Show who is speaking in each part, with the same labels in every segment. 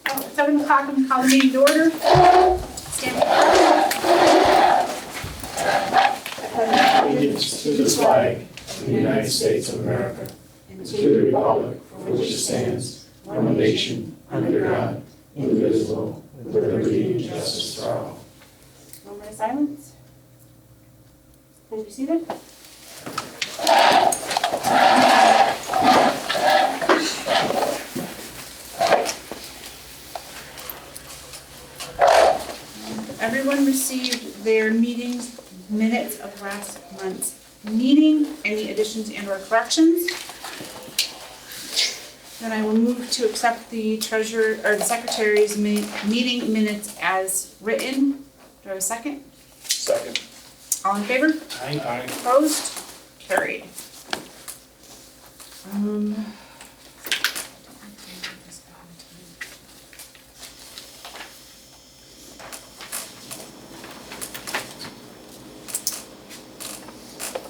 Speaker 1: At 7 o'clock, I'm going to call the meeting to order. Stand
Speaker 2: Allegiance to the flag of the United States of America and to the republic for which it stands, one nation, under God, indivisible, with liberty and justice for all.
Speaker 1: Moment of silence. Please be seated. Everyone received their meetings minutes of last month's meeting. Any additions and or corrections? Then I will move to accept the treasurer or the secretary's meeting minutes as written. Do I have a second?
Speaker 2: Second.
Speaker 1: All in favor?
Speaker 2: Aye.
Speaker 1: Opposed? Carried.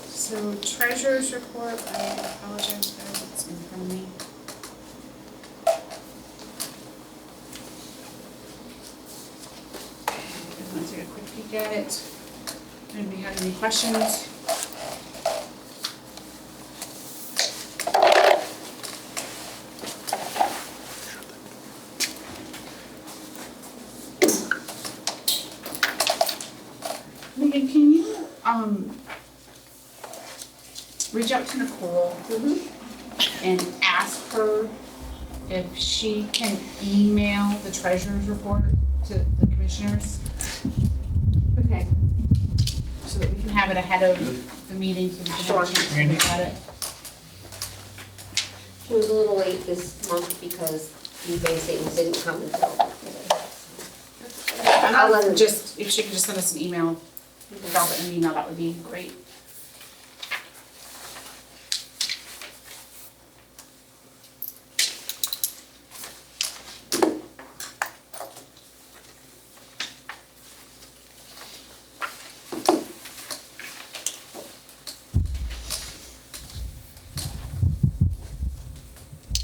Speaker 1: So treasurer's report, I apologize guys, it's in front of me. Let's take a quick peek at it. Anybody have any questions? Megan, can you reach out to Nicole and ask her if she can email the treasurer's report to the commissioners?
Speaker 3: Okay.
Speaker 1: So that we can have it ahead of the meeting, so we can have a chance to look at it.
Speaker 3: She was a little late this month because eBay things didn't come until today. I'll let her
Speaker 1: Just, if she could just send us an email, drop it in an email, that would be great.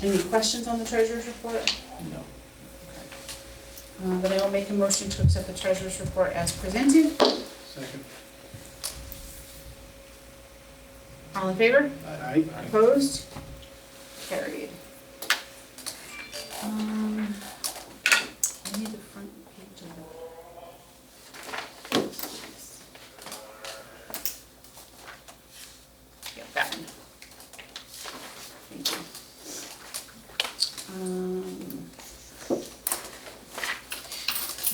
Speaker 1: Any questions on the treasurer's report?
Speaker 2: No.
Speaker 1: Then I will make a motion to accept the treasurer's report as presented.
Speaker 2: Second.
Speaker 1: All in favor?
Speaker 2: Aye.
Speaker 1: Opposed? Carried. I need the front page of the. Yep, that one. Thank you.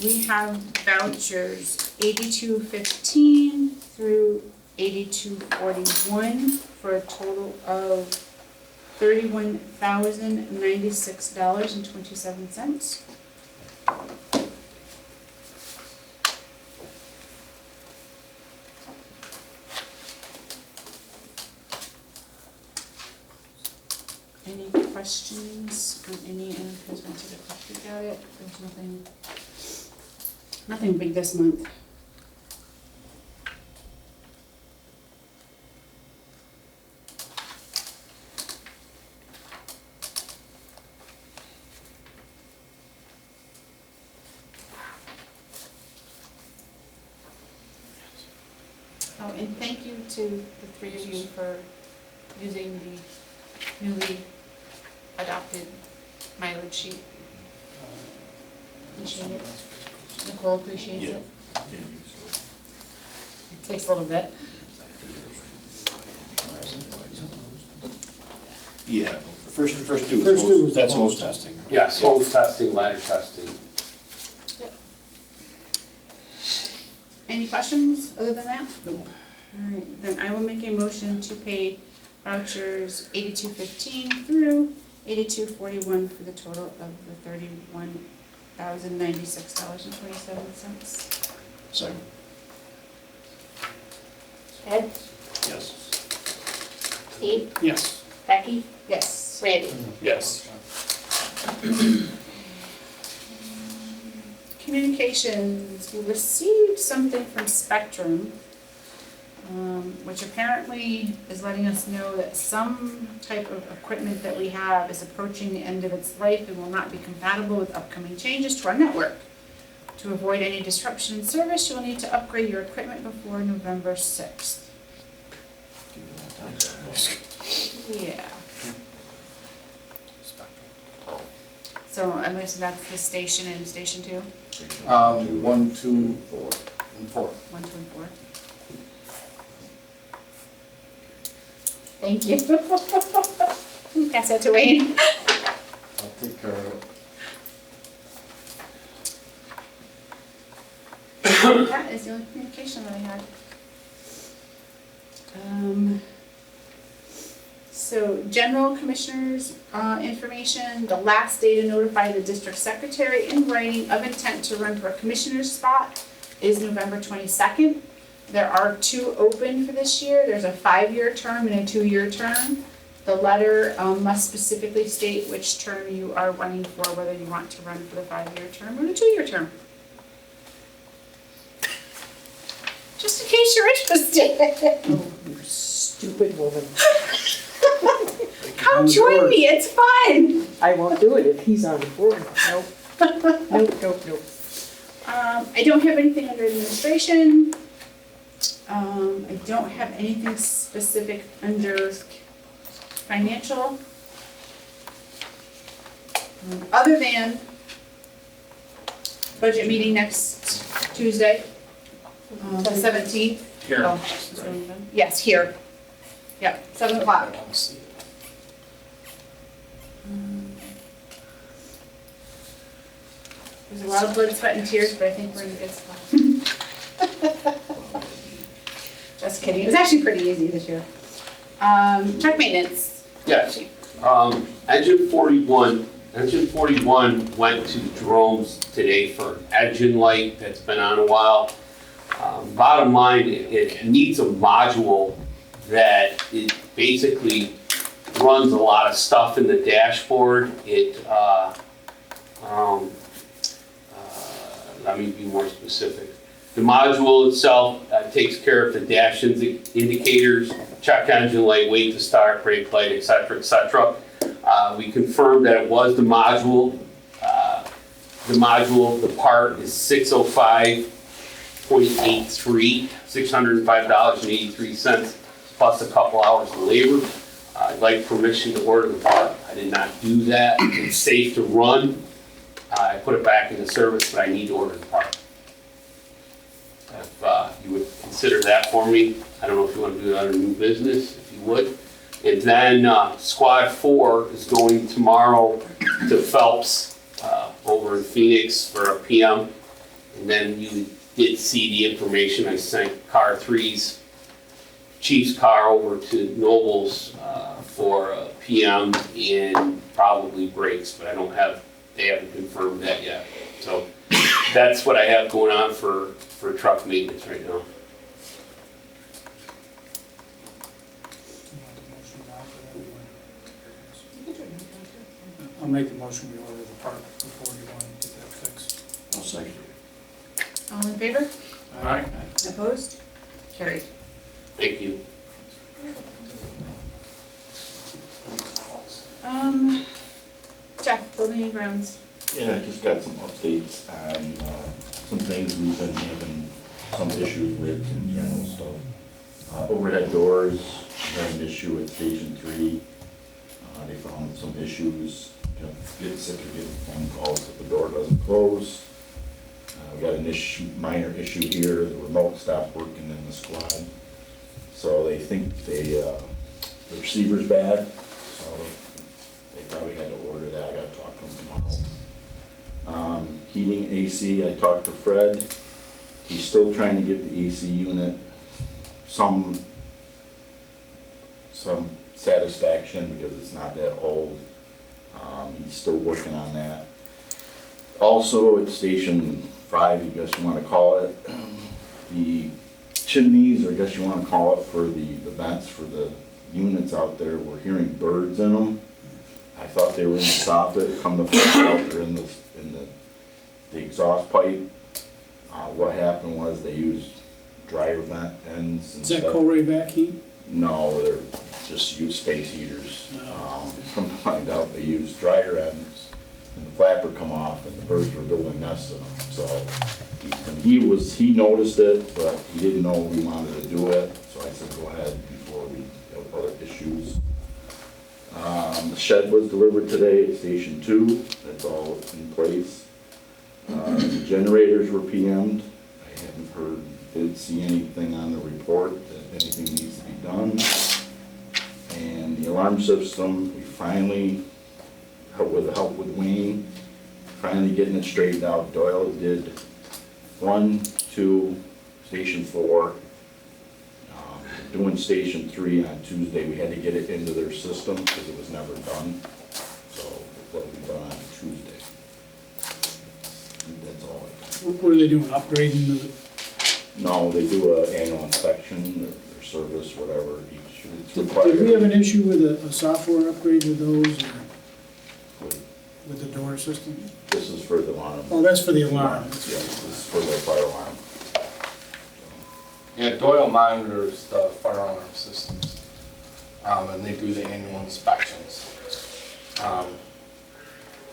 Speaker 1: We have vouchers 8215 through 8241 for a total of $31,096.27. Any questions on any, and I just want to take a quick peek at it, there's nothing big this month. Oh, and thank you to the three of you for using the newly adopted mileage sheet. Appreciate it. Nicole appreciates it. It takes a little bit.
Speaker 4: Yeah, first two
Speaker 2: First two
Speaker 4: is
Speaker 2: is
Speaker 4: that's
Speaker 2: the
Speaker 4: most testing.
Speaker 5: Yes, hose testing, ladder testing.
Speaker 1: Any questions other than that?
Speaker 2: Nope.
Speaker 1: All right, then I will make a motion to pay vouchers 8215 through 8241 for the total of the $31,096.27.
Speaker 4: Second.
Speaker 3: Ed,
Speaker 4: Yes.
Speaker 3: Steve,
Speaker 2: Yes.
Speaker 3: Becky,
Speaker 1: Yes.
Speaker 3: Randy.
Speaker 5: Yes.
Speaker 1: Communications, we received something from Spectrum. which apparently is letting us know that some type of equipment that we have is approaching the end of its life and will not be compatible with upcoming changes to our network. To avoid any disruption in service, you'll need to upgrade your equipment before November 6th. Yeah. So I'm guessing that's the station and station 2?
Speaker 5: 1, 2, and 4.
Speaker 1: 1, 2, and 4. Thank you. Pass that to Wayne.
Speaker 5: I'll take care of it.
Speaker 1: That is the only communication that I had. So general commissioners, information, the last day to notify the district secretary in writing of intent to run for a commissioner's spot is November 22nd. There are 2 open for this year. There's a 5-year term and a 2-year term. The letter must specifically state which term you are running for, whether you want to run for the 5-year term or the 2-year term. Just in case you're interested.
Speaker 6: Oh, you stupid woman.
Speaker 1: Come join me, it's fun.
Speaker 6: I won't do it if he's on the board. Nope. Nope.
Speaker 1: I don't have anything under administration. I don't have anything specific under financial. Other than budget meeting next Tuesday, the 17th.
Speaker 4: Here.
Speaker 1: Oh, yes, here. Yep, 7 o'clock. There's a lot of blood, sweat, and tears, but I think we're in a good spot. Just kidding. It was actually pretty easy this year. Truck maintenance.
Speaker 5: Yes. Engine 41 went to Jerome's today for engine light that's been on a while. Bottom line, it needs a module that it basically runs a lot of stuff in the dashboard. Let me be more specific. The module itself takes care of the dash indicators, check engine light, wait to start, brake light, etc., etc. We confirmed that it was the module. The part is $605.83, $605.83 plus a couple hours of labor. I'd like permission to order the part. I did not do that. It's safe to run. I put it back into service, but I need to order the part. If you would consider that for me, I don't know if you want to do that under new business, if you would. And then Squad 4 is going tomorrow to Phelps over in Phoenix for a PM. And then you did see the information I sent Car 3's Chief's car over to Nobles for a PM and probably brakes, but they haven't confirmed that yet. So that's what I have going on for truck maintenance right now.
Speaker 2: I'll make the motion, we order the part before you want to get that fixed.
Speaker 4: I'll second
Speaker 1: All in favor?
Speaker 2: All right.
Speaker 1: Opposed? Carried.
Speaker 5: Thank you.
Speaker 1: Jeff, building and grounds.
Speaker 7: Yeah, I just got some updates on some things we've been having some issues with in general stuff. Overhead doors, we had an issue at Station 3. They found some issues. Get sick of getting phone calls if the door doesn't close. We got an minor issue here. The remote stopped working in the squad. So they think the receiver's bad. So they probably had to order that. I gotta talk to them tomorrow. Heating AC, I talked to Fred. He's still trying to get the AC unit some satisfaction because it's not that old. He's still working on that. Also at Station 5, I guess you want to call it, the chimneys, or I guess you want to call it, for the vents for the units out there, we're hearing birds in them. I thought they were in the soffit, come to find out they're in the exhaust pipe. What happened was they used dryer vent ends and
Speaker 2: Is that
Speaker 7: stuff.
Speaker 2: Colray vac heat?
Speaker 7: No, they're just use space heaters. Come to find out, they use dryer ends, and the flapper come off, and the birds were building nests in them. So he noticed it, but he didn't know we wanted to do it, so I said, go ahead before we have other issues. The shed was delivered today at Station 2, that's all in place. The generators were PM'd, I haven't heard, didn't see anything on the report that anything needs to be done. And the alarm system, we finally, with the help with Wayne, finally getting it straightened out. Doyle did 1, 2, Station 4. Doing Station 3 on Tuesday. We had to get it into their system because it was never done. So that'll be done on Tuesday. That's all.
Speaker 2: What are they doing, upgrading the,
Speaker 7: No, they do an annual inspection, their service, whatever, each, it's required.
Speaker 2: did we have an issue with a software upgrade with those, or with the door system?
Speaker 7: This is for the alarm.
Speaker 2: Oh, that's for the alarm.
Speaker 7: Yeah, this is for the fire alarm.
Speaker 8: Yeah, Doyle monitors the fire alarm systems, and they do the annual inspections.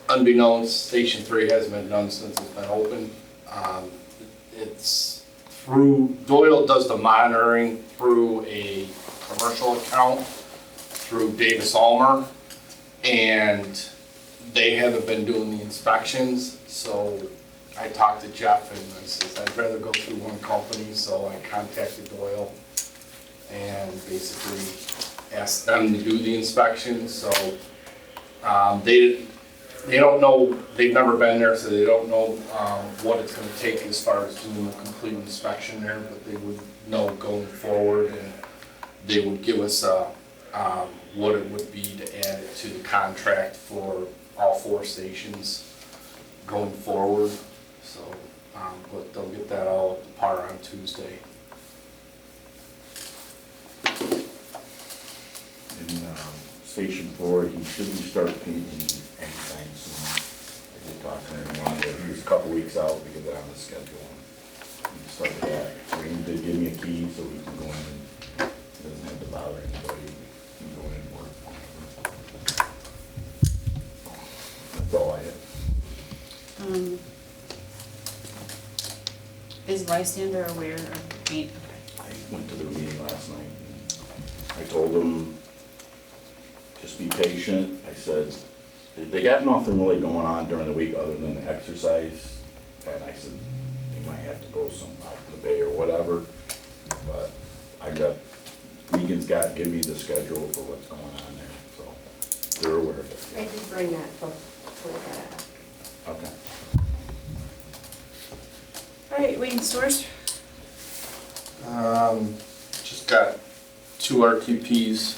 Speaker 8: Unbeknownst, Station 3 hasn't been done since it's been open. It's through, Doyle does the monitoring through a commercial account through Davis Almer, and they haven't been doing the inspections, so I talked to Jeff and I said, I'd rather go through one company, so I contacted Doyle and basically asked them to do the inspections, so they don't know, they've never been there, so they don't know what it's gonna take as far as doing a complete inspection there, but they would know going forward, and they would give us what it would be to add it to the contract for all 4 stations going forward. So, but they'll get that all up to par on Tuesday.
Speaker 7: In Station 4, he shouldn't start painting anytime soon. I did talk to him, he was a couple weeks out to get that on the schedule. He started that. Wayne did give me a key so we can go in and he doesn't have to bother anybody. He can go in and work. That's all I had.
Speaker 1: Is Lysander aware of paint?
Speaker 7: I went to their meeting last night. And I told them, just be patient. I said, they got nothing really going on during the week other than the exercise. And I said, they might have to go some out in the bay or whatever. But I got, Megan's got, give me the schedule for what's going on there. So they're aware of it.
Speaker 3: I did bring that for that.
Speaker 7: Okay.
Speaker 1: All right, Wayne Stores.
Speaker 8: Just got 2 RTPs,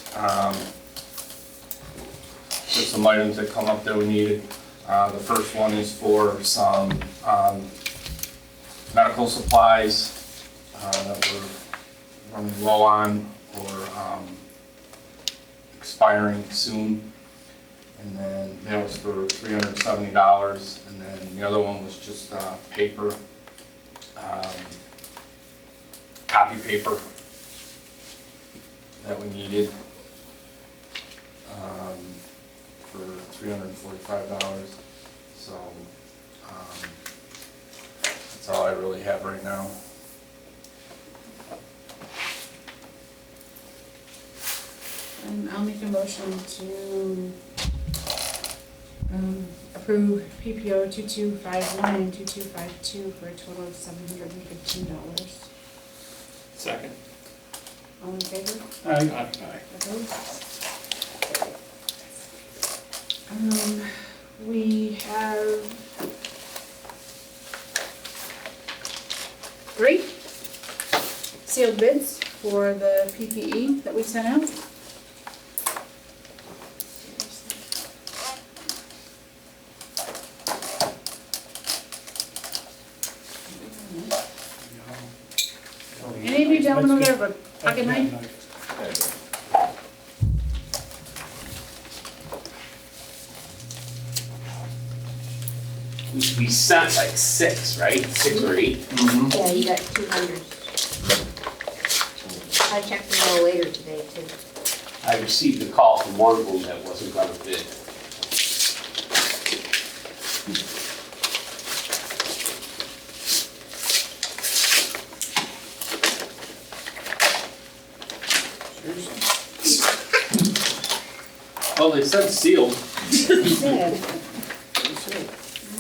Speaker 8: just some items that come up that we needed. The first one is for some medical supplies that we're running low on or expiring soon. And then that was for $370. And then the other one was just paper. Copy paper that we needed for $345. So that's all I really have right now.
Speaker 1: And I'll make a motion to approve PPO 2251 and 2252 for a total of $715.
Speaker 5: Second.
Speaker 1: All in favor?
Speaker 2: Aye.
Speaker 1: Opposed? We have 3 sealed bids for the PPE that we sent out. Any of you gentlemen over there have a pocket knife?
Speaker 5: We sent like 6, right? 6 or 8.
Speaker 3: Yeah, you got 200. I checked the mail later today too.
Speaker 5: I received a call from one of them that wasn't gonna bid.
Speaker 8: Well, they said sealed.
Speaker 1: Good.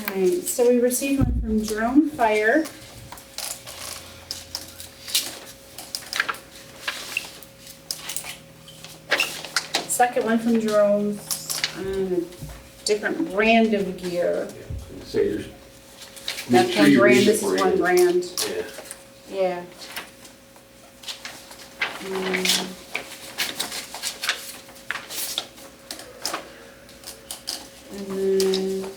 Speaker 1: Alright, so we received one from Jerome Fire. Second one from Jerome's on a different brand of gear.
Speaker 5: Say there's.
Speaker 1: That's
Speaker 5: make sure
Speaker 1: one
Speaker 5: you read
Speaker 1: brand,
Speaker 5: the
Speaker 1: this is one brand.
Speaker 5: Yeah.
Speaker 1: Yeah. And then,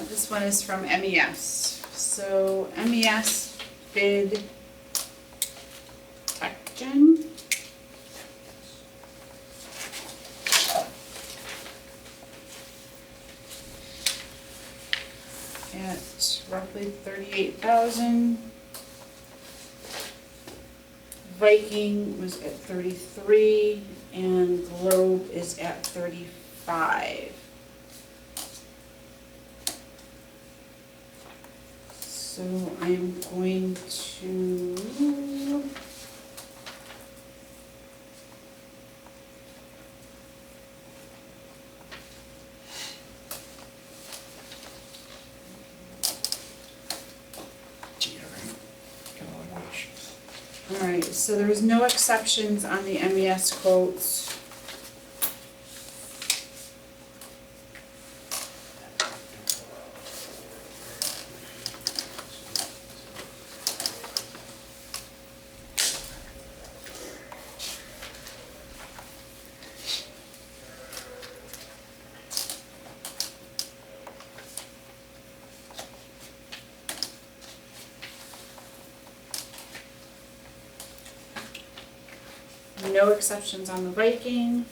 Speaker 1: this one is from MES. So MES bid TechGen. At roughly 38,000. Viking was at 33 and Globe is at 35. So I'm going to all right, so there was no exceptions on the MES quotes. No exceptions on the Viking.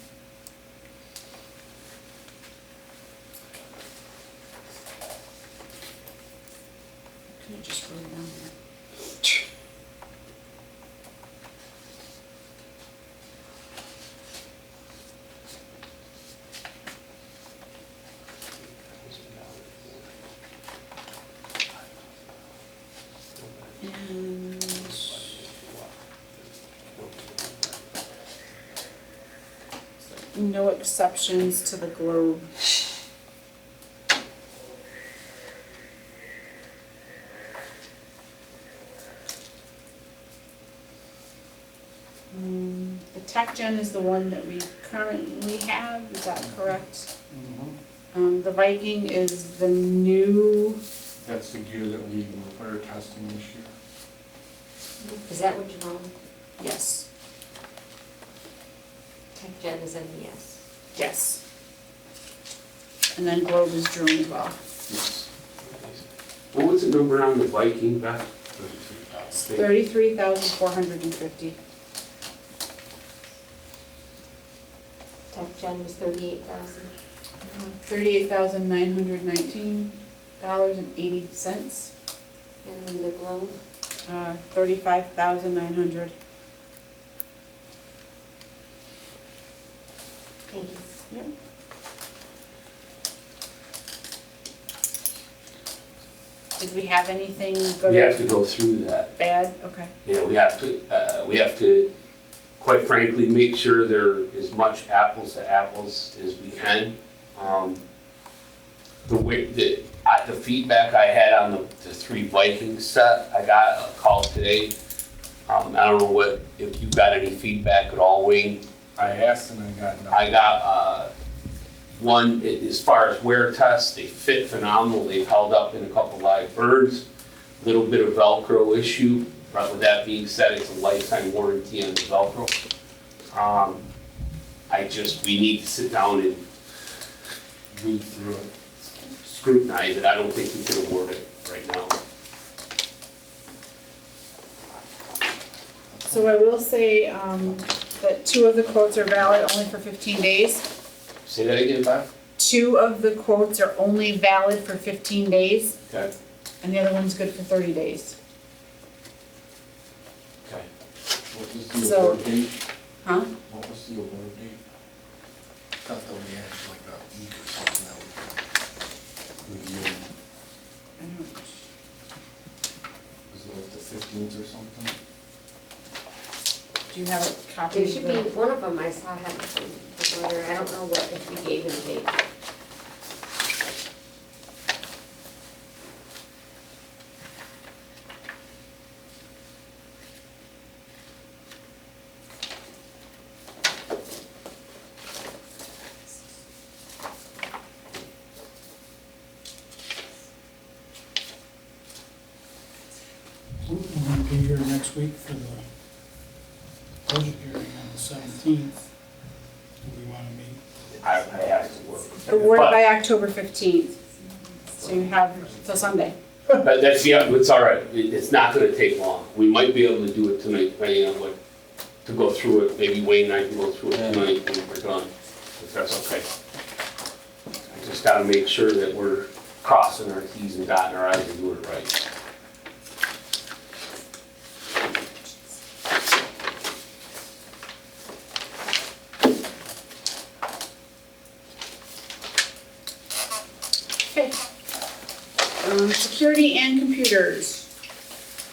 Speaker 1: Could have just wrote it down there. And no exceptions to the Globe. The TechGen is the one that we currently have, is that correct? The Viking is the new,
Speaker 8: That's the gear that we were testing this year.
Speaker 3: Is that what you're on?
Speaker 1: yes,
Speaker 3: TechGen is MES.
Speaker 1: yes. And then Globe is Drone as well.
Speaker 5: Yes. What was the number on the Viking, Beth?
Speaker 1: 33,450.
Speaker 3: TechGen was 38,000.
Speaker 1: $38,919.80.
Speaker 3: And then the Globe,
Speaker 1: 35,900.
Speaker 3: thank you.
Speaker 1: Yep. Did we have anything
Speaker 5: We have to
Speaker 1: good,
Speaker 5: go through that.
Speaker 1: bad? Okay.
Speaker 5: Yeah, we have to, quite frankly, make sure there is much apples to apples as we can. The feedback I had on the three Vikings set, I got a call today. I don't know if you got any feedback at all, Wayne.
Speaker 8: I asked and I got nothing.
Speaker 5: I got, one, as far as wear tests, they fit phenomenal. They've held up in a couple live birds. Little bit of Velcro issue, but with that being said, it's a lifetime warranty on the Velcro. We need to sit down and
Speaker 8: Read through it.
Speaker 5: scrutinize it. I don't think we can award it right now.
Speaker 1: So I will say that 2 of the quotes are valid only for 15 days.
Speaker 5: Say that again, Beth?
Speaker 1: 2 of the quotes are only valid for 15 days,
Speaker 5: Okay.
Speaker 1: and the other one's good for 30 days.
Speaker 8: What was the
Speaker 1: So-
Speaker 8: award date?
Speaker 1: Huh?
Speaker 8: What was the award date? Thought that we had like a week or something that we could review. Was it like the 15th or something?
Speaker 1: Do you have a copy?
Speaker 3: There
Speaker 1: of
Speaker 3: should
Speaker 1: the-
Speaker 3: be, one of them I saw had some order, I don't know what, if we gave him a date.
Speaker 2: We're gonna be here next week for the budget hearing on the 17th. Do we wanna meet?
Speaker 5: I have to work.
Speaker 1: Award
Speaker 5: But-
Speaker 1: by October 15th. So you have till Sunday.
Speaker 5: But that's, yeah, it's all right, it's not gonna take long. We might be able to do it tonight, depending on what, to go through it, maybe Wayne and I can go through it tonight when we're done, if that's okay. I just gotta make sure that we're crossing our Ts and dotting our Is and doing it right.
Speaker 1: Okay. Security and computers.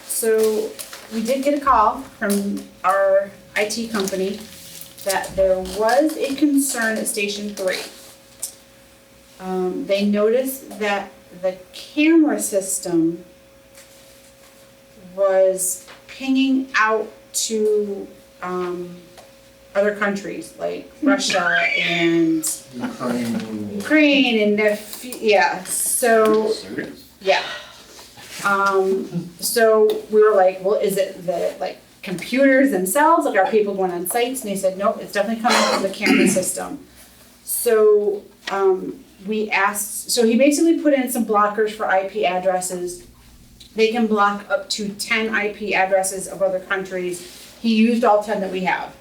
Speaker 1: So we did get a call from our IT company that there was a concern at Station 3. They noticed that the camera system was pinging out to other countries like Russia and Ukraine and yeah, so, yeah. So we were like, well, is it the, like, computers themselves, like, are people going on sites? And they said, nope, it's definitely coming from the camera system. So, we asked, so he basically put in some blockers for IP addresses. They can block up to 10 IP addresses of other countries. He used all 10 that we have.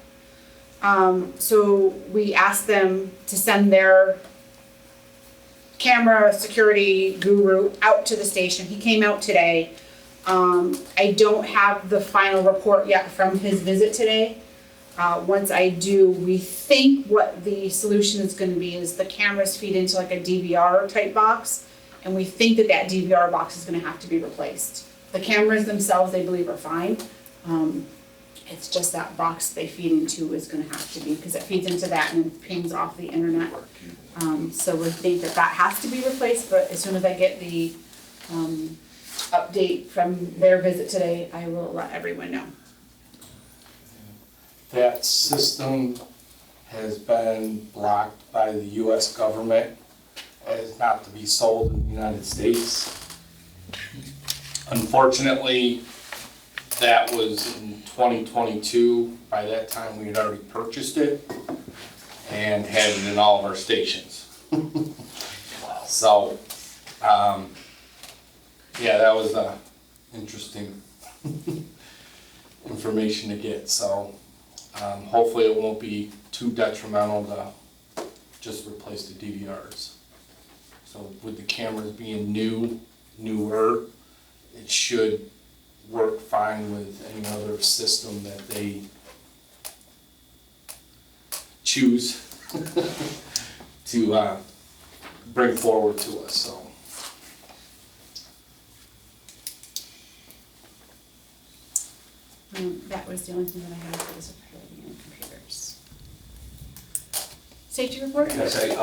Speaker 1: So we asked them to send their camera security guru out to the station. He came out today. I don't have the final report yet from his visit today. Once I do, we think what the solution is gonna be is the cameras feed into like a DVR type box, and we think that that DVR box is gonna have to be replaced. The cameras themselves, they believe, are fine. It's just that box they feed into is gonna have to be, because it feeds into that and then pings off the internet. So we think that that has to be replaced, but as soon as I get the, update from their visit today, I will let everyone know.
Speaker 8: That system has been blocked by the US government as not to be sold in the United States. Unfortunately, that was in 2022. By that time, we had already purchased it and had it in all of our stations. So, yeah, that was interesting information to get. So, hopefully it won't be too detrimental to just replace the DVRs. So with the cameras being newer, it should work fine with any other system that they choose to bring forward to us, so.
Speaker 1: That was the only thing that I had for the security and computers. Safety report?
Speaker 5: Yes, I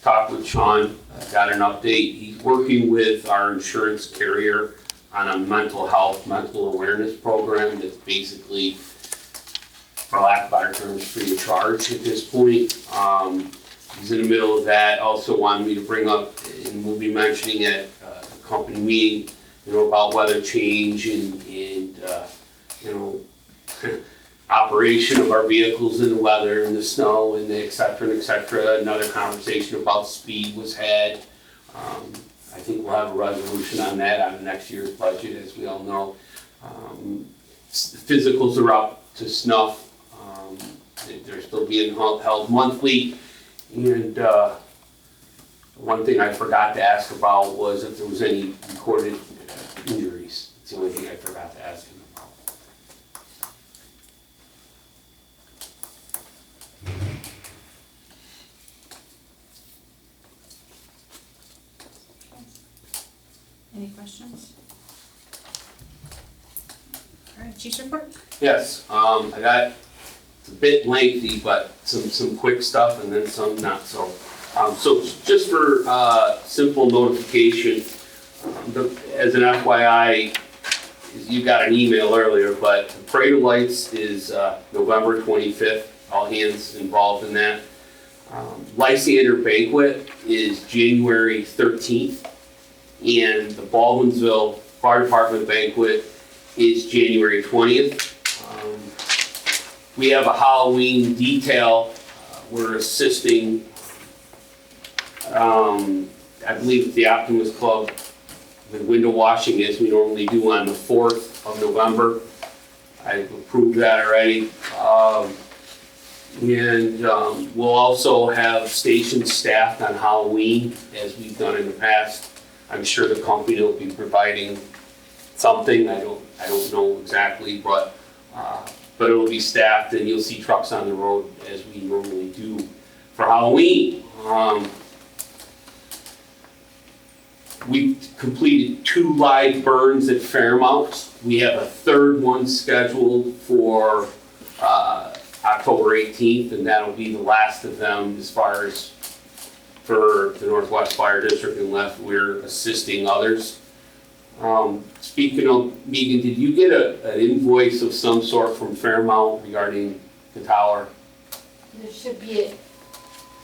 Speaker 5: talked with Sean, I got an update. He's working with our insurance carrier on a mental health, mental awareness program that's basically, for lack of better terms, free of charge at this point. He's in the middle of that. Also wanted me to bring up, and we'll be mentioning at the company meeting, about weather change and operation of our vehicles in the weather and the snow and the et cetera. Another conversation about speed was had. I think we'll have a resolution on that on next year's budget, as we all know. Physicals are up to snuff. They're still being held monthly. And one thing I forgot to ask about was if there was any recorded injuries. It's the only thing I forgot to ask him about.
Speaker 1: Any questions? All right, Chief's report?
Speaker 5: Yes, I got, it's a bit lengthy, but some quick stuff and then some not so. So just for simple notification, as an FYI, you got an email earlier, but the Parade of Lights is November 25th, all hands involved in that. Lysander Banquet is January 13th, and the Baldwinsville Fire Department Banquet is January 20th. We have a Halloween detail. We're assisting, I believe it's the Optimist Club, with window washing as we normally do on the 4th of November. I've approved that already. We'll also have stations staffed on Halloween as we've done in the past. I'm sure the company will be providing something. I don't know exactly, but it will be staffed and you'll see trucks on the road as we normally do for Halloween. We completed 2 live burns at Fairmount. We have a 3rd one scheduled for October 18th, and that'll be the last of them as far as for the Northwest Fire District, unless we're assisting others. Speaking of, Megan, did you get an invoice of some sort from Fairmount regarding the tower?
Speaker 3: There should be it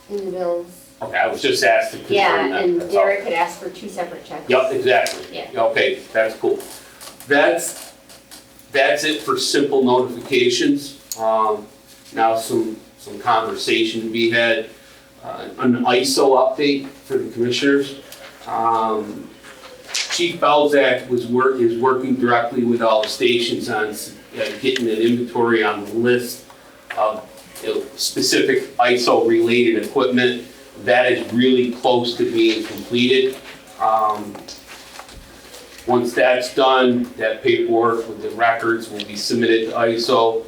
Speaker 3: in the bills.
Speaker 5: Okay, I was just asked to confirm that.
Speaker 3: Yeah, and
Speaker 5: that's all.
Speaker 3: Derek had asked for 2 separate checks.
Speaker 5: Yep, exactly.
Speaker 3: Yeah.
Speaker 5: Okay, that's cool. That's it for simple notifications. Now some conversation to be had. An ISO update for the commissioners. Chief Belzak is working directly with all the stations on getting an inventory on the list of specific ISO related equipment. That is really close to being completed. Once that's done, that paperwork with the records will be submitted to ISO.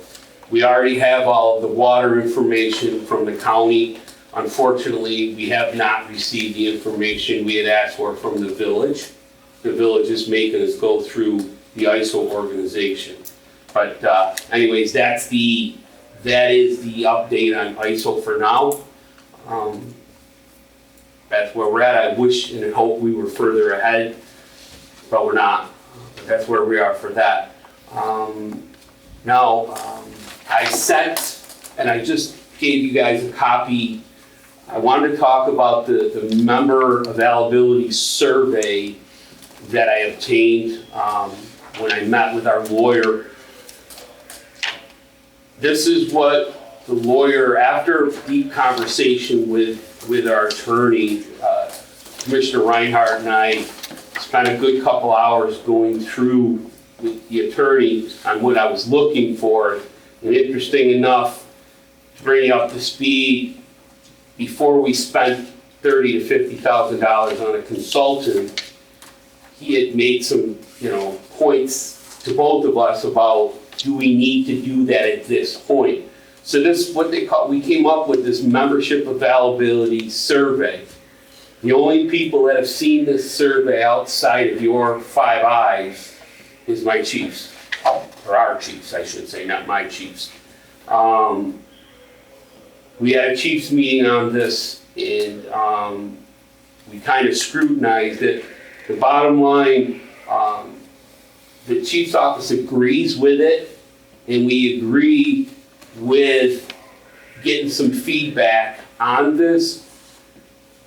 Speaker 5: We already have all of the water information from the county. Unfortunately, we have not received the information we had asked for from the village. The village is making us go through the ISO organization. But anyways, that is the update on ISO for now. That's where we're at. I wish and hope we were further ahead, but we're not. But that's where we are for that. I sent, and I just gave you guys a copy. I wanted to talk about the member availability survey that I obtained when I met with our lawyer. This is what the lawyer, after deep conversation with our attorney, Commissioner Reinhardt and I spent a good couple hours going through with the attorney on what I was looking for. And interesting enough, to bring you up to speed, before we spent $30,000 to $50,000 on a consultant, he had made some, points to both of us about, do we need to do that at this point? So this is what we came up with this membership availability survey. The only people that have seen this survey outside of your 5 eyes is my chiefs, or our chiefs, I should say, not my chiefs. We had a chiefs meeting on this, and we kind of scrutinized it. The bottom line, the chief's office agrees with it, and we agree with getting some feedback on this,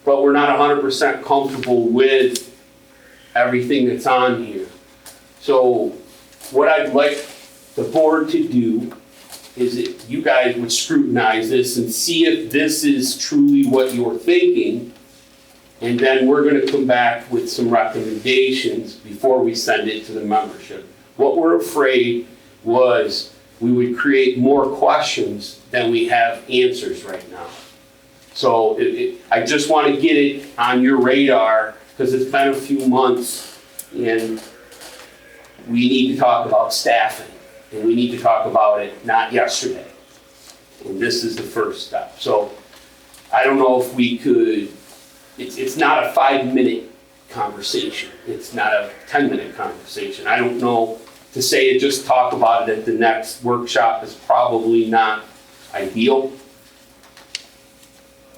Speaker 5: but we're not 100% comfortable with everything that's on here. So what I'd like the board to do is that you guys would scrutinize this and see if this is truly what you're thinking, and then we're going to come back with some recommendations before we send it to the membership. What we're afraid was we would create more questions than we have answers right now. So I just want to get it on your radar because it's been a few months and we need to talk about staffing and we need to talk about it not yesterday. And this is the first step. So I don't know if we could, it's not a 5-minute conversation. It's not a 10-minute conversation. I don't know, to say it, just talk about it at the next workshop is probably not ideal.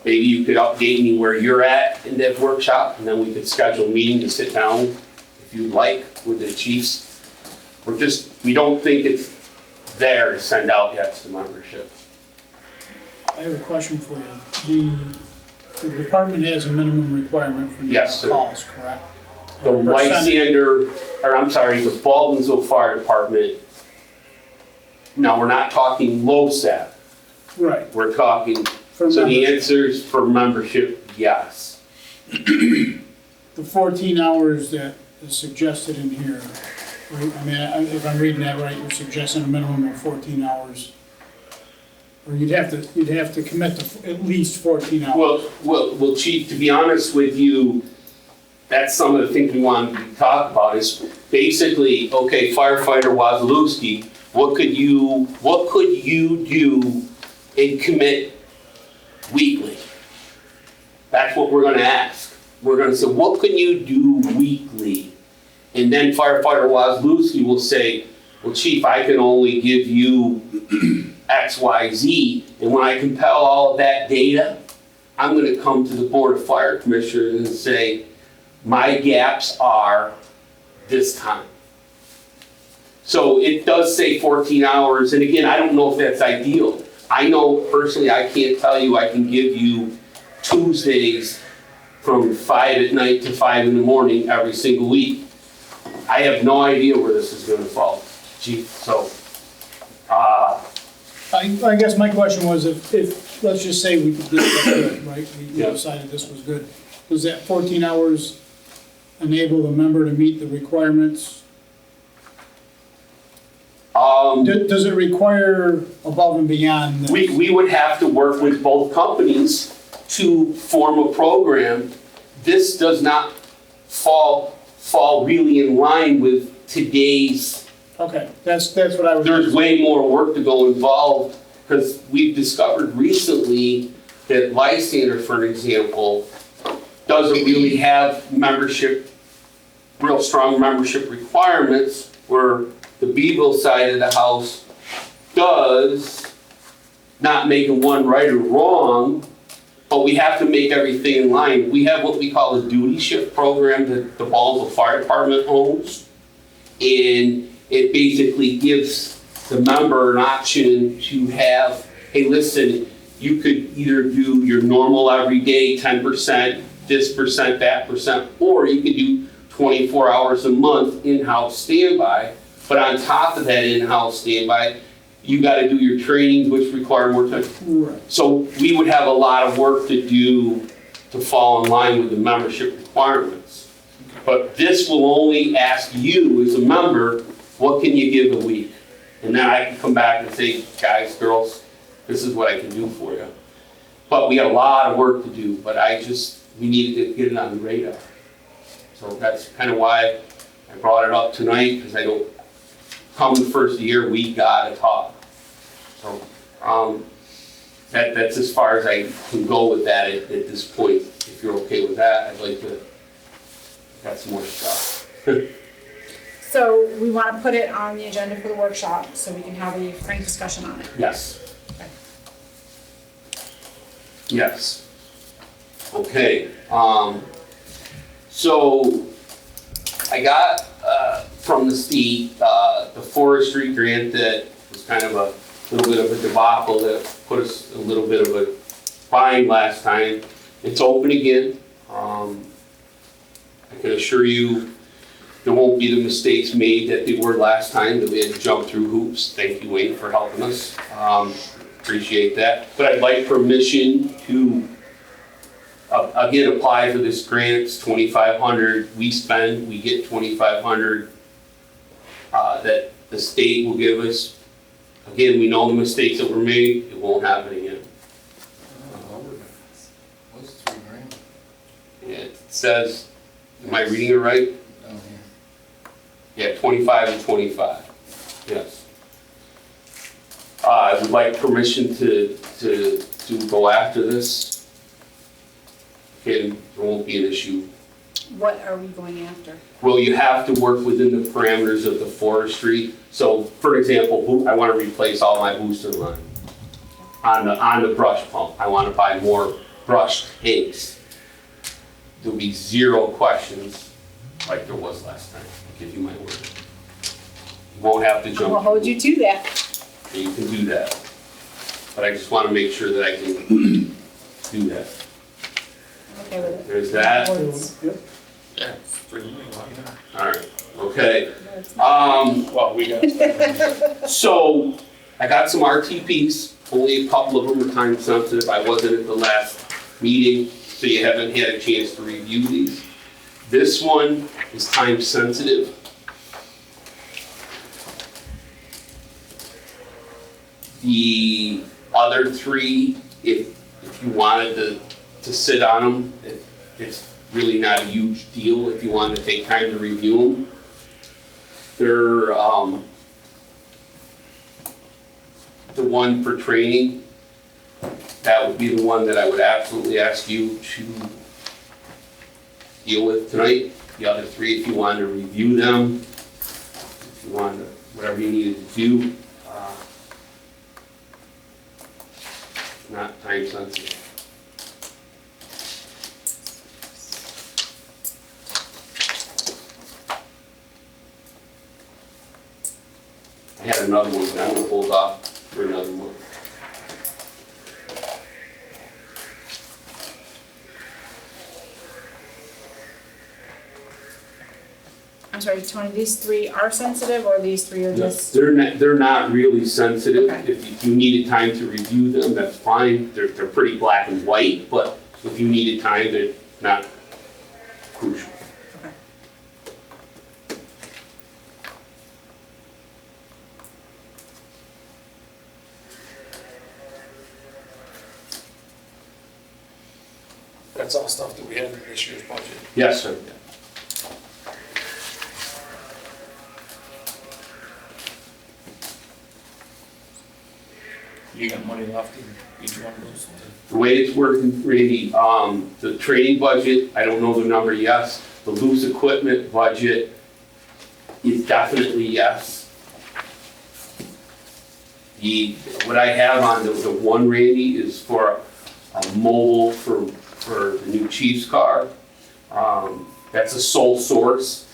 Speaker 5: Maybe you could update me where you're at in that workshop, and then we could schedule a meeting to sit down, if you'd like, with the chiefs. We don't think it's there to send out yet to the membership.
Speaker 9: I have a question for you. The department has a minimum requirement for
Speaker 5: Yes, sir.
Speaker 9: calls, correct?
Speaker 5: The Lysander, or I'm sorry, the Baldwinsville Fire Department, now, we're not talking LoSAP,
Speaker 9: Right.
Speaker 5: we're talking,
Speaker 9: For
Speaker 5: so the
Speaker 9: membership.
Speaker 5: answer is for membership, yes.
Speaker 9: The 14 hours that is suggested in here, right? I mean, if I'm reading that right, you're suggesting a minimum of 14 hours. Or you'd have to commit to at least 14 hours.
Speaker 5: Well, Chief, to be honest with you, that's some of the things we wanted to talk about is basically, okay, firefighter Wazalewski, what could you do and commit weekly? That's what we're gonna ask. We're gonna say, what can you do weekly? And then firefighter Wazalewski will say, well, Chief, I can only give you X, Y, Z. And when I compile all of that data, I'm gonna come to the Board of Fire Commissioners and say, my gaps are this time. So it does say 14 hours, and again, I don't know if that's ideal. I know personally, I can't tell you I can give you Tuesdays from 5 at night to 5 in the morning every single week. I have no idea where this is gonna fall, Chief, so,
Speaker 9: I guess my question was if let's just say we did this good, right? We
Speaker 5: Yeah.
Speaker 9: decided this was good. Does that 14 hours enable the member to meet the requirements? Does it require above and beyond this?
Speaker 5: we would have to work with both companies to form a program. This does not fall really in line with today's.
Speaker 9: Okay, that's what I was.
Speaker 5: There's way more work to go involved, because we've discovered recently that Lysander, for example, doesn't really have real strong membership requirements, where the Beeville side of the house does, not making one right or wrong, but we have to make everything in line. We have what we call a duty shift program that the Baldwinsville Fire Department owns, and it basically gives the member an option to have, hey, listen, you could either do your normal everyday 10%, this percent, that percent, or you could do 24 hours a month in-house standby. But on top of that in-house standby, you gotta do your trainings, which require more time.
Speaker 9: Right.
Speaker 5: So we would have a lot of work to do to fall in line with the membership requirements. But this will only ask you as a member, what can you give a week? And then I can come back and say, guys, girls, this is what I can do for you. But we got a lot of work to do, but we needed to get it on the radar. So that's kind of why I brought it up tonight, because I don't, come the first year, we gotta talk. So, that's as far as I can go with that at this point. If you're okay with that, I'd like to, got some more stuff.
Speaker 1: So we want to put it on the agenda for the workshop so we can have a frank discussion on it.
Speaker 5: Yes.
Speaker 1: Okay.
Speaker 5: Yes. Okay, so I got, from the state, the forestry grant that was kind of a little bit of a debacle that put us a little bit of a bind last time. It's open again. I can assure you, there won't be the mistakes made that they were last time, that we had to jump through hoops. Thank you, Wayne, for helping us. Appreciate that. But I'd like permission to, again, apply for this grant. It's $2,500. We spend, we get $2,500 that the state will give us. Again, we know the mistakes that were made. It won't happen again.
Speaker 8: What's $3,000
Speaker 5: It says, am I reading it right?
Speaker 8: down here?
Speaker 5: Yeah, 25 and 25, yes. I would like permission to go after this. Again, there won't be an issue.
Speaker 1: what are we going after?
Speaker 5: Well, you have to work within the parameters of the forestry. So, for example, I want to replace all my booster line on the brush pump. I want to buy more brush tanks. There'll be zero questions like there was last time. I'll give you my word. You won't have to
Speaker 1: I'm
Speaker 5: jump.
Speaker 1: gonna hold you to that.
Speaker 5: You can do that. But I just want to make sure that I can do that.
Speaker 1: Okay with it.
Speaker 5: There's that.
Speaker 1: Words.
Speaker 4: Yeah, it's 3 million.
Speaker 5: All right, okay.
Speaker 4: Well, we got.
Speaker 5: So I got some RTPs, only a couple of them are time sensitive. I wasn't at the last meeting, so you haven't had a chance to review these. This one is time sensitive. The other three, if you wanted to sit on them, it's really not a huge deal if you wanted to take time to review them. They're, the one for training, that would be the one that I would absolutely ask you to deal with tonight. The other three, if you wanted to review them, if you wanted to, whatever you needed to do, not time sensitive. I had another one, but I'm gonna hold off for another one.
Speaker 1: I'm sorry, Tony, these three are sensitive or these three are just?
Speaker 5: They're not really sensitive.
Speaker 1: Okay.
Speaker 5: If you needed time to review them, that's fine. They're pretty black and white, but if you needed time, they're not crucial.
Speaker 1: Okay.
Speaker 4: That's all stuff that we had in this year's budget.
Speaker 5: Yes, sir.
Speaker 4: You got money left in each one of those?
Speaker 5: The way it's working, Randy, the training budget, I don't know the number, yes. The loose equipment budget is definitely yes. What I have on the one, Randy, is for a mobile for the new chief's car. That's a sole source.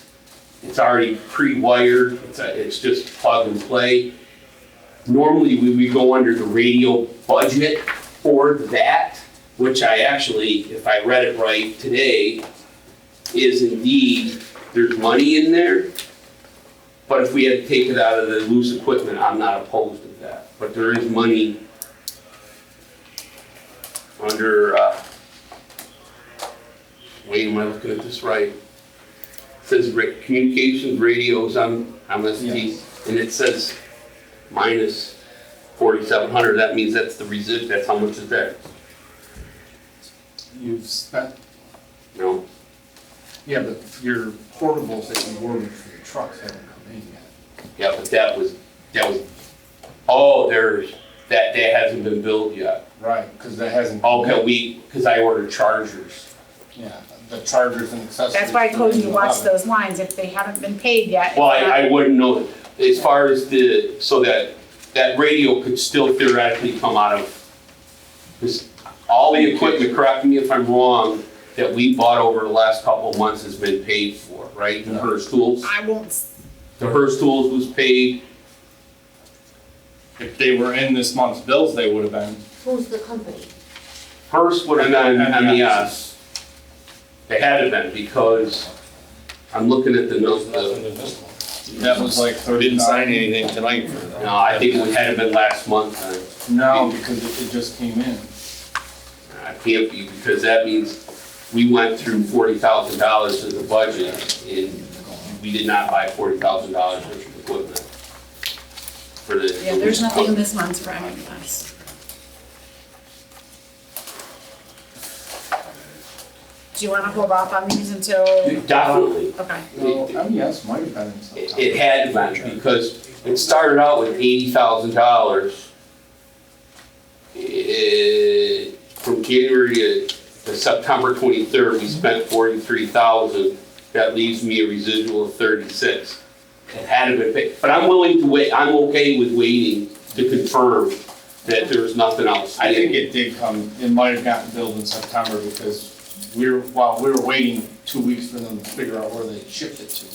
Speaker 5: It's already pre-wired, it's just plug and play. Normally, we go under the radio budget for that, which I actually, if I read it right today, is indeed, there's money in there. But if we had to take it out of the loose equipment, I'm not opposed to that. But there is money under, wait, am I looking at this right? It says communications, radios on MST, and it says minus 4,700, that means that's the resid, that's how much is there,
Speaker 8: You've spent,
Speaker 5: no?
Speaker 8: yeah, but your portables that you ordered for the trucks haven't come in yet.
Speaker 5: Yeah, but that was, oh, that hasn't been billed yet.
Speaker 8: Right, because that hasn't. come in.
Speaker 5: Okay, because I ordered chargers.
Speaker 8: Yeah, the chargers and accessories.
Speaker 1: That's why I told you to watch
Speaker 8: 11.
Speaker 1: those lines if they haven't been paid yet.
Speaker 5: Well,
Speaker 1: it's not-
Speaker 5: I wouldn't know, as far as so that radio could still theoretically come out of, this, all the equipment, correct me if I'm wrong, that we bought over the last couple of months has been paid for, right? The Hearst Tools,
Speaker 1: I won't,
Speaker 5: the Hearst Tools was paid.
Speaker 8: If they were in this month's bills, they would have been.
Speaker 3: Who's the company?
Speaker 5: Hearst would have been MES. They had to been, because I'm looking at the notes,
Speaker 4: Nothing in this one.
Speaker 8: That was like
Speaker 4: We
Speaker 8: 30.
Speaker 4: didn't sign anything tonight for that.
Speaker 5: no, I think it had to been last month then.
Speaker 8: No, because it just came in.
Speaker 5: I can't be, because that means we went through $40,000 of the budget, and we did not buy $40,000 worth of equipment. For the.
Speaker 1: yeah, there's nothing in this month's for MMS. Do you wanna hold off on these until,
Speaker 5: Definitely.
Speaker 1: okay,
Speaker 8: Well, MES might have been in some.
Speaker 5: It had to be, because it started out with $80,000. From January to the September 23rd, we spent 43,000. That leaves me a residual of 36. It hadn't been paid, but I'm willing to wait, I'm okay with waiting to confirm that there's nothing else.
Speaker 8: I think it did come, it might have gotten billed in September because while we were waiting 2 weeks for them to figure out where they shipped it to.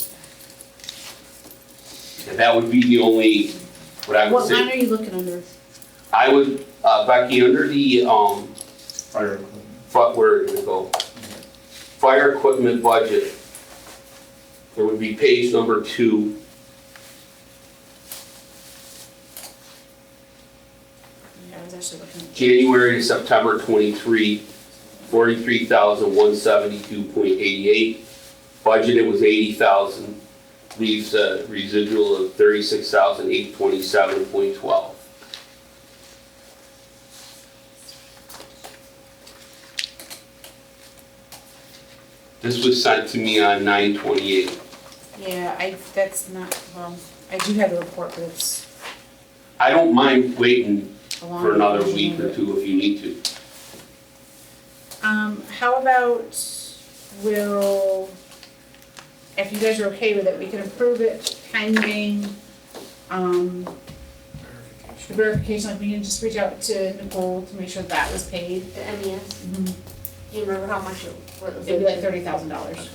Speaker 5: And that would be the only, what I would
Speaker 1: What
Speaker 5: say.
Speaker 1: line are you looking under?
Speaker 5: I would, Becky, under the,
Speaker 8: Fire equipment.
Speaker 5: where did it go? Fire equipment budget. There would be page number 2.
Speaker 1: Yeah, I was actually looking.
Speaker 5: January to September 23, 43,172.88. Budgeted was 80,000, leaves a residual of 36,827.12. This was sent to me on 9/28.
Speaker 1: Yeah, that's not, well, I do have the report, but it's
Speaker 5: I don't mind waiting
Speaker 1: a long.
Speaker 5: for another
Speaker 1: version
Speaker 5: week
Speaker 1: of
Speaker 5: or
Speaker 1: it.
Speaker 5: 2 if you need to.
Speaker 1: How about if you guys are okay with it, we can approve it pending, the verification, like we can just reach out to Nicole to make sure that was paid.
Speaker 3: The MES, do you remember how much it was?
Speaker 1: It'd be like $30,000.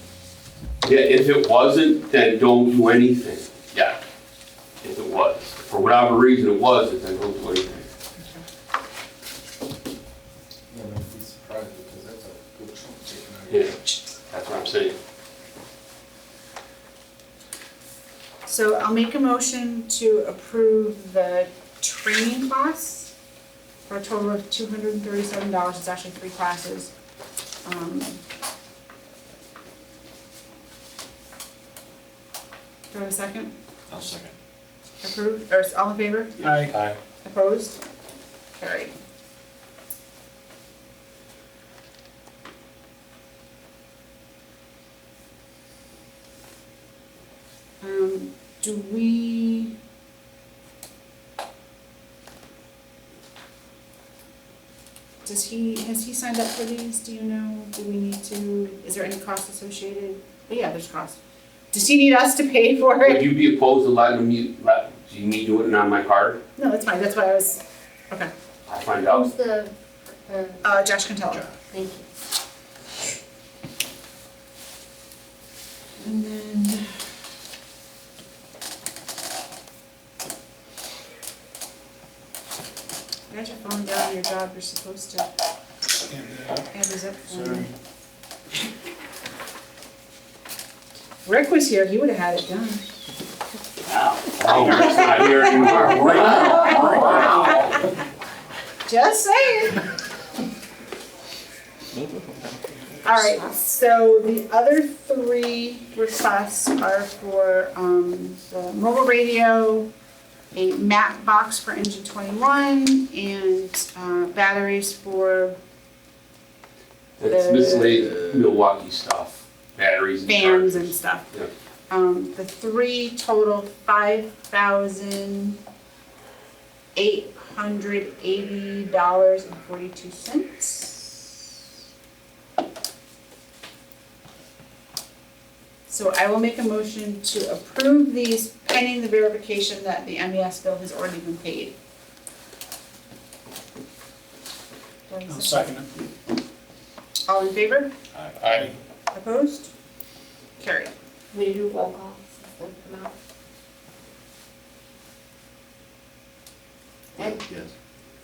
Speaker 5: Yeah, if it wasn't, then don't do anything. Yeah. If it was, for whatever reason it wasn't, then don't do anything.
Speaker 8: Yeah, I'd be surprised because that's a good chunk taken out of
Speaker 5: Yeah,
Speaker 8: it.
Speaker 5: that's what I'm saying.
Speaker 1: So I'll make a motion to approve the training class for a total of $237. It's actually 3 classes. Do I have a second?
Speaker 4: I'll second.
Speaker 1: Approved, or all in favor?
Speaker 9: Aye.
Speaker 4: Aye.
Speaker 1: Opposed? Carried. Do we? Has he signed up for these? Do you know? Do we need to, is there any cost associated? Oh, yeah, there's cost. Does he need us to pay for
Speaker 5: Would
Speaker 1: it?
Speaker 5: you be opposed to letting me, do you need to do it on my card?
Speaker 1: No, that's fine, that's why I was, okay.
Speaker 5: I'll find
Speaker 3: Who's
Speaker 5: out.
Speaker 3: the,
Speaker 1: Josh Cantella.
Speaker 3: thank you.
Speaker 1: And then. You got your phone down on your job, you're supposed to add these up for me. Rick was here, he would have had it done.
Speaker 5: Oh, Rick's not here anymore.
Speaker 1: Just saying. All right, so the other 3 requests are for, the mobile radio, a map box for engine 21, and, batteries for
Speaker 5: It's miscellaneous Milwaukee stuff, batteries and
Speaker 1: fans
Speaker 5: chargers.
Speaker 1: and stuff.
Speaker 5: Yeah.
Speaker 1: The 3 total $5,880.42. So I will make a motion to approve these pending the verification that the MES bill has already been paid.
Speaker 9: I'll second it.
Speaker 1: All in favor?
Speaker 8: Aye.
Speaker 1: Opposed? Carried.
Speaker 3: We do roll call, since they come out. Ed,
Speaker 7: Yes.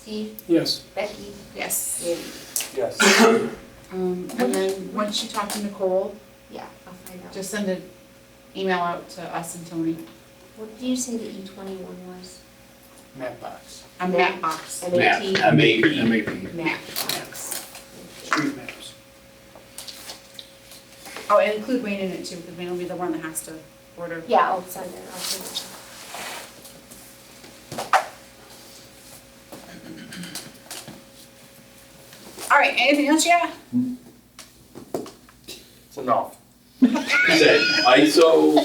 Speaker 3: Steve,
Speaker 9: Yes.
Speaker 3: Becky,
Speaker 1: Yes.
Speaker 3: Sandy.
Speaker 4: Yes.
Speaker 1: And then once you talk to Nicole,
Speaker 3: Yeah, I'll find out.
Speaker 1: just send an email out to us and Tony.
Speaker 3: What did you say the E21 was?
Speaker 9: Map box,
Speaker 1: A map box.
Speaker 5: Map,
Speaker 3: MAP?
Speaker 5: MAP.
Speaker 3: Map box.
Speaker 9: street maps.
Speaker 1: Oh, and include Wayne in it too, because Wayne will be the one that has to order.
Speaker 3: Yeah, I'll send it, I'll send it.
Speaker 1: All right, anything else, yeah?
Speaker 8: It's enough.
Speaker 5: Is that ISO,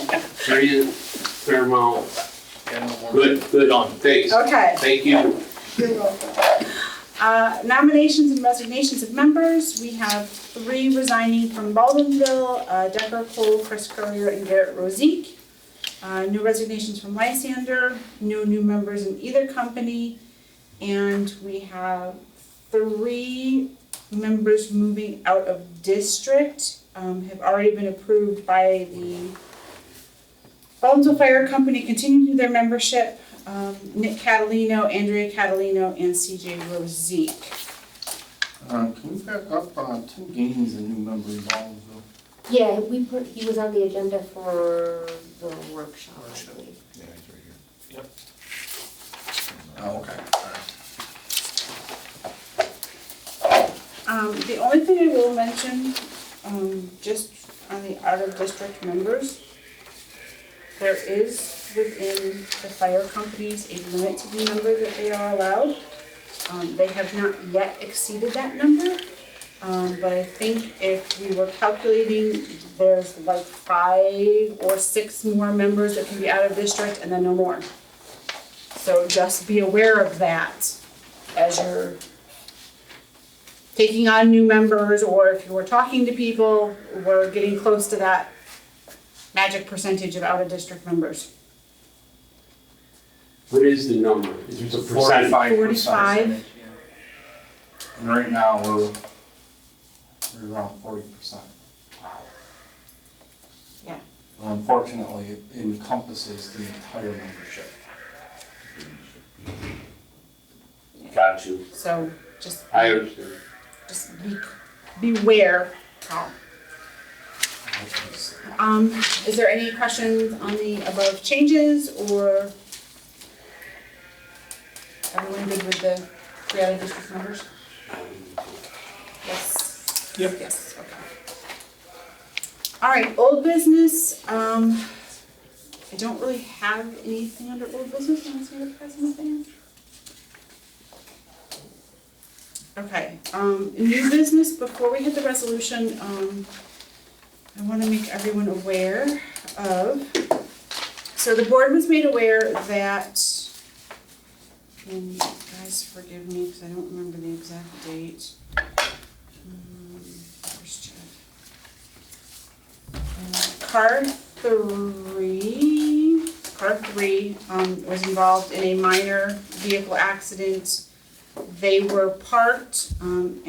Speaker 5: Fairmount?
Speaker 8: And no more.
Speaker 5: Good, good on, thanks.
Speaker 1: Okay.
Speaker 5: Thank you.
Speaker 1: You're welcome. Nominations and resignations of members, we have 3 resigning from Baldwinville, Deborah Cole, Chris Courier, and Garrett Rosique. No resignations from Lysander, no new members in either company, and we have 3 members moving out of district, have already been approved by the Baldwinville Fire Company, continuing their membership. Nick Catalino, Andrea Catalino, and CJ Rosique.
Speaker 8: Can we back up on Tim Gaines, a new member in Baldwinville?
Speaker 3: Yeah, he was on the agenda for the workshop, I believe.
Speaker 7: Yeah, he's right here.
Speaker 8: Oh, okay.
Speaker 1: The only thing I will mention, just on the out-of-district members, there is within the fire companies a limit to the number that they are allowed. They have not yet exceeded that number, but I think if we were calculating, there's like 5 or 6 more members that can be out of district and then no more. So just be aware of that as you're taking on new members, or if you were talking to people, we're getting close to that magic percentage of out-of-district members.
Speaker 5: What is the number? Is there a percentage?
Speaker 1: 45.
Speaker 8: And right now, we're around 40%.
Speaker 1: Yeah.
Speaker 8: Unfortunately, it encompasses the entire membership.
Speaker 5: Got you.
Speaker 1: So just
Speaker 5: I understand.
Speaker 1: beware. Is there any questions on the above changes, or everyone good with the 3 out-of-district members? Yes.
Speaker 9: Yep.
Speaker 1: Yes, okay. All right, old business, I don't really have anything under old business, unless you have anything. Okay, new business, before we hit the resolution, I wanna make everyone aware of, so the board was made aware that, and guys forgive me, because I don't remember the exact date. First check. Car 3 was involved in a minor vehicle accident. They were parked and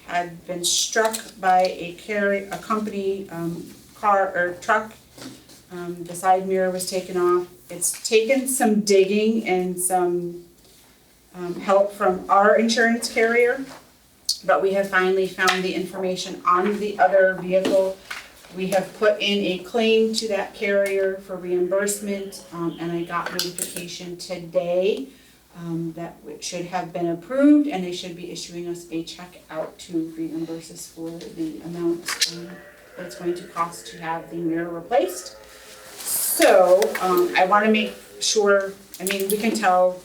Speaker 1: had been struck by a company car or truck. The side mirror was taken off. It's taken some digging and some help from our insurance carrier, but we have finally found the information on the other vehicle. We have put in a claim to that carrier for reimbursement, and I got notification today that it should have been approved, and they should be issuing us a check out to reimburse us for the amount that it's going to cost to have the mirror replaced. So, I wanna make sure, I mean, we can tell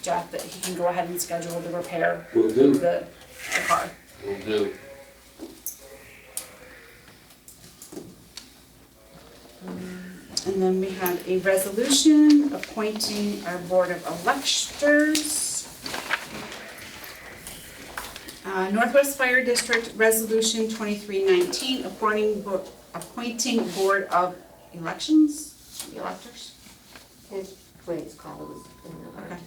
Speaker 1: Jeff that he can go ahead and schedule the repair
Speaker 5: Will do.
Speaker 1: of the car.
Speaker 5: Will do.
Speaker 1: And then we have a resolution appointing our Board of Electors. Northwest Fire District Resolution 2319, appointing Board of Elections, the electors.
Speaker 3: It's what it's called.
Speaker 1: Okay.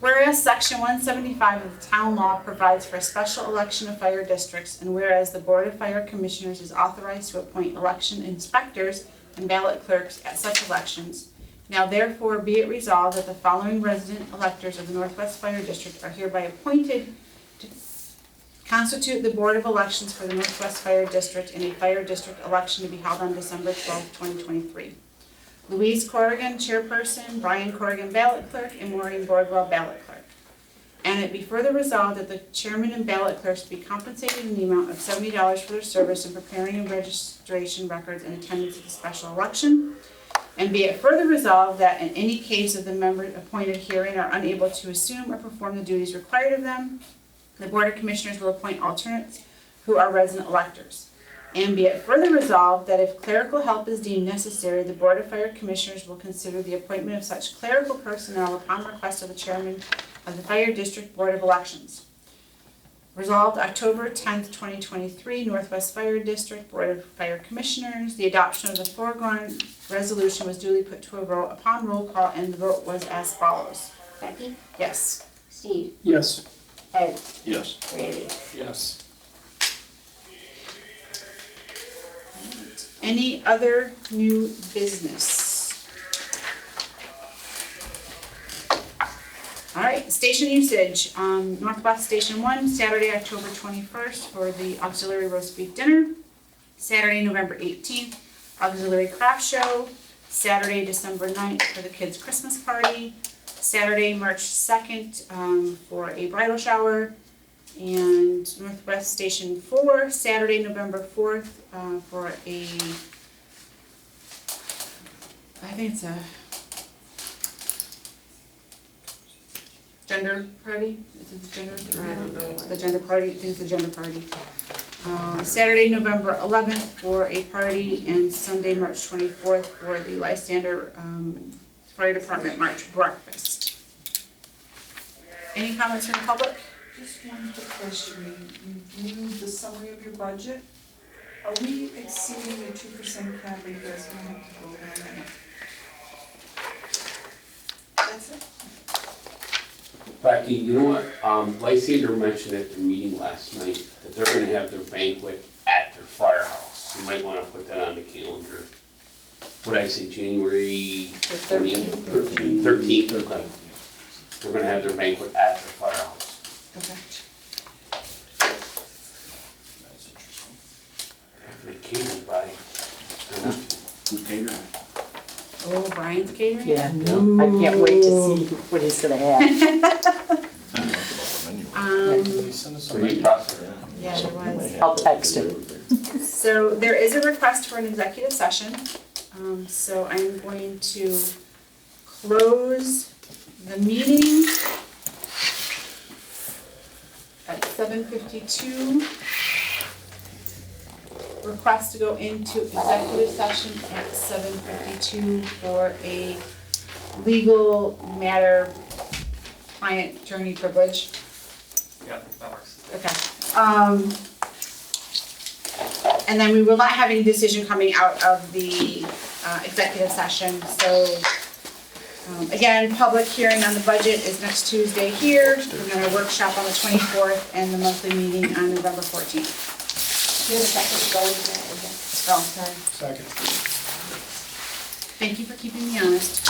Speaker 1: Whereas Section 175 of the town law provides for a special election of fire districts, and whereas the Board of Fire Commissioners is authorized to appoint election inspectors and ballot clerks at such elections. Now therefore be it resolved that the following resident electors of the Northwest Fire District are hereby appointed to constitute the Board of Elections for the Northwest Fire District in a fire district election to be held on December 12, 2023. Louise Corrigan, Chairperson, Brian Corrigan, Ballot Clerk, and Maureen Boardwell, Ballot Clerk. And it be further resolved that the chairman and ballot clerks be compensated in the amount of $70 for their service in preparing and registration records and attendance at the special election. And be it further resolved that in any case of the members appointed herein are unable to assume or perform the duties required of them, the Board of Commissioners will appoint alternates who are resident electors. And be it further resolved that if clerical help is deemed necessary, the Board of Fire Commissioners will consider the appointment of such clerical personnel upon request of the chairman of the Fire District Board of Elections. Resolved October 10th, 2023, Northwest Fire District Board of Fire Commissioners. The adoption of the foregoing resolution was duly put to a vote upon roll call, and the vote was as follows.
Speaker 3: Becky?
Speaker 1: Yes.
Speaker 3: Steve?
Speaker 9: Yes.
Speaker 3: Ed?
Speaker 2: Yes.
Speaker 3: Randy?
Speaker 4: Yes.
Speaker 1: Any other new business? All right, station usage, Northwest Station 1, Saturday, October 21st for the auxiliary roast beef dinner. Saturday, November 18th, auxiliary craft show. Saturday, December 9th for the kids' Christmas party. Saturday, March 2nd for a bridal shower. And Northwest Station 4, Saturday, November 4th for a, I think it's a gender party? Is it the gender?
Speaker 3: I don't know what.
Speaker 1: The gender party, I think it's the gender party. Saturday, November 11th for a party, and Sunday, March 24th for the Lysander Fire Department March breakfast. Any comments from the public?
Speaker 6: Just one quick question, you reviewed the summary of your budget. Are we exceeding the 2% cap, or you guys gonna have to vote on that? That's it.
Speaker 5: Becky, you know what, Lysander mentioned at the meeting last night that they're gonna have their banquet at their firehouse. You might wanna put that on the calendar. What did I say, January 13th? 13th, okay. They're gonna have their banquet at their firehouse.
Speaker 1: Okay.
Speaker 5: They catered by,
Speaker 2: Who's catering?
Speaker 1: Oh, Brian's catering?
Speaker 6: Yeah, I can't wait to see what he's gonna have.
Speaker 4: Send us
Speaker 5: so
Speaker 4: a
Speaker 5: you process it.
Speaker 1: Yeah, there was.
Speaker 6: I'll text him.
Speaker 1: So there is a request for an executive session. So I'm going to close the meeting at 7:52. Request to go into executive session at 7:52 for a legal matter, client attorney privilege.
Speaker 4: Yeah, that works.
Speaker 1: Okay. And then we will not have any decision coming out of the executive session, so again, public hearing on the budget is next Tuesday here. We're gonna workshop on the 24th and the monthly meeting on November 14th.
Speaker 3: Do you have a second to go into that?
Speaker 1: Oh, sorry.
Speaker 9: Second.
Speaker 1: Thank you for keeping me honest.